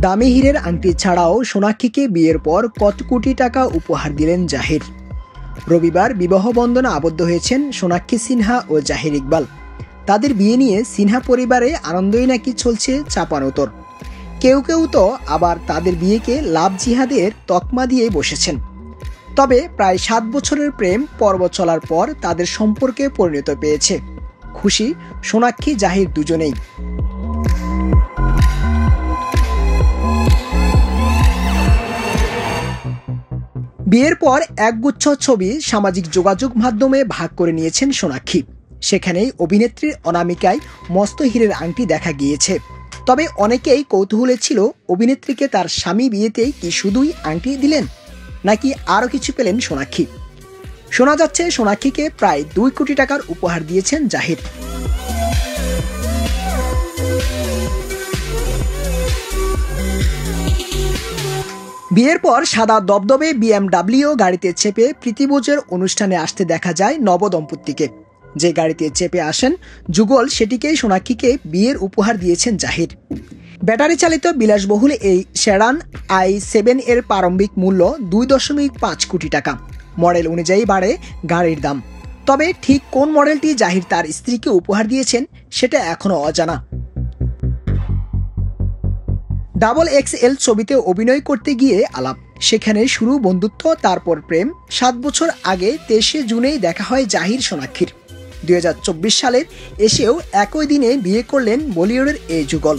দামি হীরের আংটি ছাড়াও সোনাক্ষীকে বিয়ের পর কত কোটি টাকা উপহার দিলেন জাহির। রবিবার বিবাহ বন্ধনে আবদ্ধ হয়েছেন সোনাক্ষী সিনহা ও জাহির ইকবাল। তাদের বিয়ে নিয়ে সিনহা পরিবারে আনন্দই নাকি চলছে চাপানোতর। কেউ কেউ তো আবার তাদের বিয়েকে লাভ জিহাদের তকমা দিয়ে বসেছেন। তবে প্রায় 7 বছরের প্রেম পর্ব চলার পর তাদের সম্পর্কে পরিণত পেয়েছে। খুশি সোনাক্ষী জাহির দুজনেই। বিয়ের পর একগুচ্ছ ছবি সামাজিক যোগাযোগ মাধ্যমে ভাগ করে নিয়েছেন সোনাক্ষী। সেখানেই অভিনেত্রীর অনামিকায় মস্ত হীরের আংটি দেখা গিয়েছে। তবে অনেকেই কৌতূহলে ছিল, অভিনেত্রীকে তার স্বামী বিয়েতেই কি শুধুই আংটি দিলেন, নাকি আরও কিছু পেলেন সোনাক্ষী। শোনা যাচ্ছে সোনাক্ষীকে প্রায় 2 কোটি টাকার উপহার দিয়েছেন জাহির। বিয়ের পর সাদা দবদবে BMW গাড়িতে চেপে প্রীতিভোজের অনুষ্ঠানে আসতে দেখা যায় নবদম্পতিকে। যে গাড়িতে চেপে আসেন যুগল, সেটিকেই সোনাক্ষীকে বিয়ের উপহার দিয়েছেন জাহির। ব্যাটারি চালিত বিলাসবহুল এই সেডান i7 এর প্রারম্ভিক মূল্য 2.5 কোটি টাকা। মডেল অনুযায়ী বাড়ে গাড়ির দাম। তবে ঠিক কোন মডেলটি জাহির তার স্ত্রীকে উপহার দিয়েছেন সেটা এখনও অজানা। XXL ছবিতে অভিনয় করতে গিয়ে আলাপ, সেখানে শুরু বন্ধুত্ব, তারপর প্রেম। 7 বছর আগে 23শে জুনেই দেখা হয় জাহির সোনাক্ষীর। 2024 সালের এসেও একই দিনে বিয়ে করলেন বলিউডের এই যুগল।